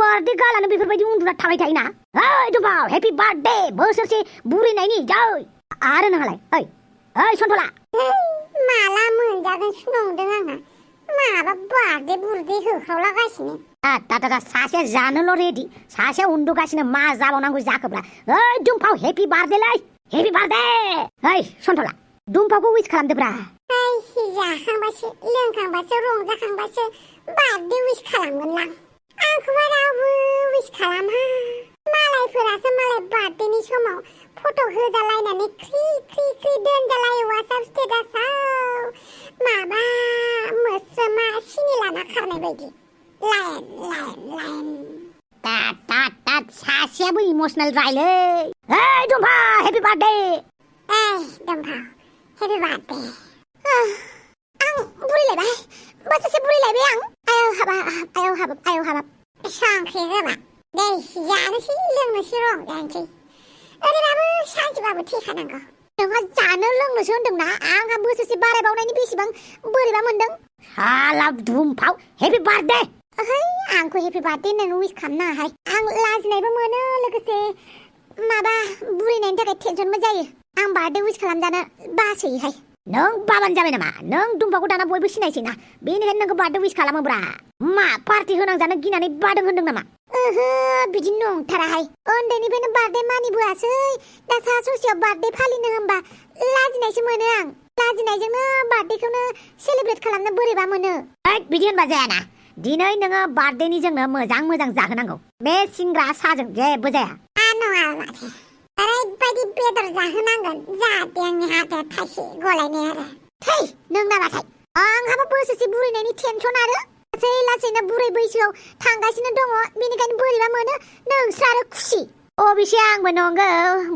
Birthday गालानो बेफोरबायदि उन्दुना थाबाय थायोना ओइ दुबाव हेपि बार्थडे बोसोरसे बुरैनायनि जै आरो नोंहालाय ओइ सन्थला माला मोनजागोन सुनंदों आंहा माबा बार्थडे बुर्थडे होख्रावलागासिनो दा सासे जानोल' रेडि सासे उन्दुगासिनो मा जाबावनांगौ जाखोब्रा ओइ दुमफाव हेपि बार्थडेलै हेपि बार्थडे ओइ सन्थला दुमफावखौ उइस खालामदोब्रा जाखांबासो लोंखांबासो रंजाखांबासो बार्थडे उइस खालामगोनलां आंखौबा रावबो उइस खालामा मालायफोरासो मालाय बार्थडेनि समाव फट' होजालायनानै ख्रि ख्रि ख्रि दोनजालायो वाट्सएप स्टेटासाव माबा मोस्रोमा सिनि लाना खारनाय बायदि लाइन तात सासेयाबो इमोसनेल जायलै ओइ दुमफा हेपि बार्थडे दुमफा हेपि बार्थडे आं बुरिलायबाय बोसोरसे बुरिलायबाय आं आयौ हाबाब संख्रि गोबाब दे जानोसै लोंनोसै रंजानोसै ओरैबाबो सानसेबाबो थैखानांगौ नोंहा जानो लोंनोसो होनदोंना आंहा बोसोरसे बारायबावनायनि बेसेबां बोरैबा मोनदों हाला दुमफाव हेपि बार्थडे आंखौ हेपि बार्थडे होननानै उइस खालामनाहाय आं लाजिनायबो मोनो लोगोसे माबा बुरिनायनि थाखाय टेनसनबो जायो आं बार्थडे उइस खालामजानो बासोयोहाय नों बाबानो जाबाय नामा नों दुमफावखौ दाना बयबो सिनायसैना बेनिखायनो नोंखौ बार्थडे उइस खालामोब्रा मा पार्टि होनांजानो गिनानै बादों होनदों नामा बिदि नंथाराहाय उन्दैनिफ्रायनो बार्थडे मानिबोआसै दा सा ससेयाव बार्थडे फालिनो होनबा लाजिनायसो मोनो आं लाजिनायजोंनो बार्थडेखौनो सेलिब्रेट खालामनो बोरैबा मोनो बिदि होनबा जायाना दिनै नोङो बार्थडेनि जोंनो मोजां जाहोनांगौ बे सिंग्रा साजों जेबो जाया नङा माथो ओरैबायदि बेदर जाहोनांगोन जाहाथे आंनि हाथाया थाइसे गलायनाय आरो थै नों नामाथाय आंहाबो बोसोरसे बुरैनायनि टेनसन आरो लासैनो बुरै बैसोआव थांगासिनो दङ बेनिखायनो बोरैबा मोनो नोंस्रा आरो खुसि अबेसे आंबो नंगौ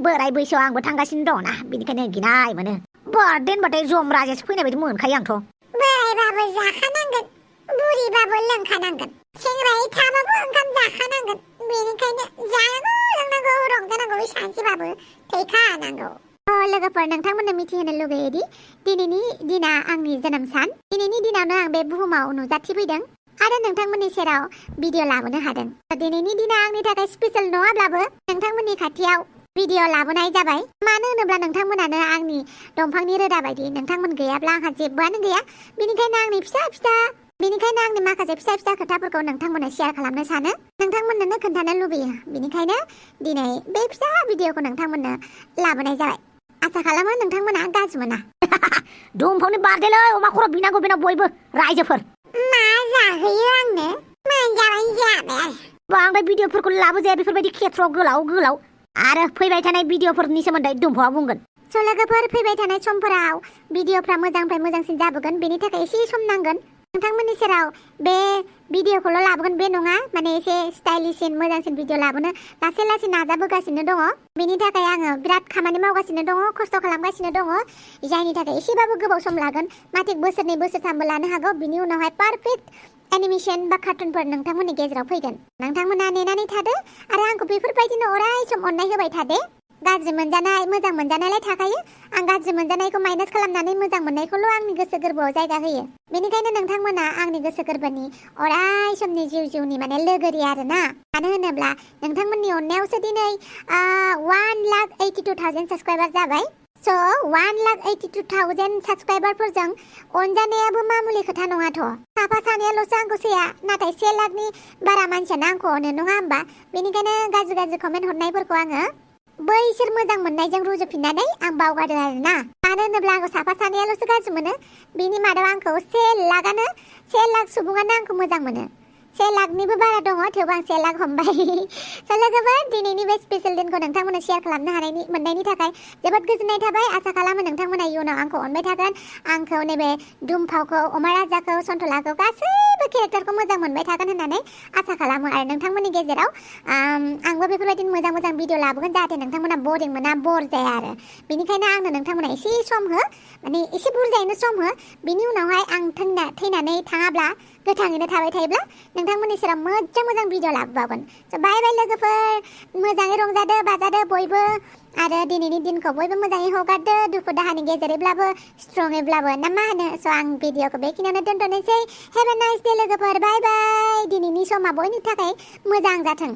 बोराय बैसोआव आंबो थांगासिनो दङना बेनिखायनो गिनाय मोनो बार्थडे होनबाथाय जमराजेसो फैनाय बायदि मोनखायो आंथ' बोरायबाबो जाखानांगोन बुरिबाबो लोंखानांगोन सेंग्रायै थाबाबो ओंखाम जाखानांगोन बेनिखायनो जानांगौ लोंनांगौ रंजानांगौ सानसेबाबो थैखानांगौ लोगोफोर नोंथांमोननो मिथिहोनो लुगैयोदि दिनैनि दिना आंनि जोनोम सान दिनैनि दिनावनो आं बे बुहुमाव नुजाथिफैदों आरो नोंथांमोननि सेराव भिडिअ लाबोनो हादों दिनैनि दिना आंनि थाखाय स्पेशल नङाब्लाबो नोंथांमोननि खाथियाव भिडिअ लाबोनाय जाबाय मानो होनोब्ला नोंथांमोनानो आंनि दंफांनि रोदा बायदि नोंथांमोन गैयाब्ला आंहा जेबोआनो गैया बेनिखायनो आंनि माखासे फिसा खोथाफोरखौ नोंथांमोननो शेयार खालामनो सानो नोंथांमोननो खोन्थानो लुबैयो बेनिखायनो दिनै बे फिसा भिडिअखौ नोंथांमोननो लाबोनाय जाबाय आसा खालामो नोंथांमोना गाज्रि मोना दंफांनि बार्थडेलै अमा खर' बिनांगौ बेनाव बयबो रायजोफोर मा जाहोयो आंनो मोनजाबाय जाबाय बांद्राय भिडिअफोरखौ लाबोजाया बेफोरबायदि खेथ्रआव गोलाव आरो फैबाय थानाय भिडिअफोरनि सोमोन्दै दुमफावआ बुंगोन लोगोफोर फैबाय थानाय समफोराव भिडिअफ्रा मोजांनिफ्राय मोजांसिन जाबोगोन बेनि थाखाय एसे सम नांगोन नोंथांमोननि सेराव बे भिडिअखौल' लाबोगोन बे नङा माने एसे स्टाइलिसिन मोजांसिन भिडिअ लाबोनो लासै नाजाबोगासिनो दङ बेनि थाखाय आङो बिराद खामानि मावगासिनो दङ खस्थ' खालामगासिनो दङ जायनि थाखाय एसेबाबो गोबाव सम लागोन माथिक बोसोरनै बोसोरथामबो लानो हागौ बिनि उनावहाय पारफेक्ट एनिमेशन बा कार्टुनफोर नोंथांमोननि गेजेराव फैगोन नोंथांमोना नेनानै थादो आरो आंखौ बेफोरबायदिनो अराय सम अननाय होबाय थादो गाज्रि मोनजानाय मोजां मोनजानायलाय थाखायो आं गाज्रि मोनजानायखौ माइनास खालामनानै मोजां मोननायखौल' आंनि गोसो गोरबोआव जायगा होयो बेनिखायनो नोंथांमोना आंनि गोसो गोरबोनि अराय समनि जिउनि माने लोगोरि आरोना मानो होनोब्ला नोंथांमोननि अननायावसो दिनै 1,82,000 साबस्क्राइबार जाबाय स' 1,82,000 साबस्क्राइबारफोरजों अनजानायाबो मामुलि खोथा नङाथ' साफा सानैयाल'सो आंखौ सैया नाथाय 1 लाखनि बारा मानसियानो आंखौ अनो नङा होमबा बेनिखायनो गाज्रि कमेन्ट हरनायफोरखौ आङो बैसोर मोजां मोननायजों रुजुफिननानै आं बावगारो आरोना मानो होनोब्ला आंखौ साफा सानैयाल'सो गाज्रि मोनो बिनि मादाव आंखौ 1 लाख सुबुङानो आंखौ मोजां मोनो 1 लाखनिबो बारा दङ थेवबो आं 1 लाख हमबाय लोगोफोर दिनैनि बे स्पेशल दिनखौ नोंथांमोननो शेयार खालामनो मोननायनि थाखाय जोबोद गोजोननाय थाबाय आसा खालामो नोंथांमोना इयुनाव आंखौ अनबाय थागोन आंखौ नैबे दुमफावखौ अमा राजाखौ सन्थलाखौ गासैबो केरेक्टारखौ मोजां मोनबाय थागोन होननानै आसा खालामो आरो नोंथांमोननि गेजेराव आंबो बेफोरबायदिनो मोजां भिडिअ लाबोगोन जाहाथे नोंथांमोना बरिं मोना बर जाया आरो बेनिखायनो आंनो नोंथांमोना एसे सम हो माने एसे बुरजायैनो सम हो बिनि उनावहाय आं थैनानै थाङाब्ला गोथाङैनो थाबाय थायोब्ला नोंथांमोननि सेराव मोजां भिडिअ लाबोबावगोन स' बाय लोगोफोर मोजाङै रंजादो बाजादो बयबो आरो दिनैनि दिनखौ बयबो मोजाङै हगारदो दुखु दाहानि गेजेरैब्लाबो स्ट्रङैब्लाबो ना मा होनो स' आं भिडिअखौ बेखिनियावनो दोनथ'नोसै हेभ ए नाइस डे लोगोफोर बाय दिनैनि समा बयनि थाखाय मोजां जाथों।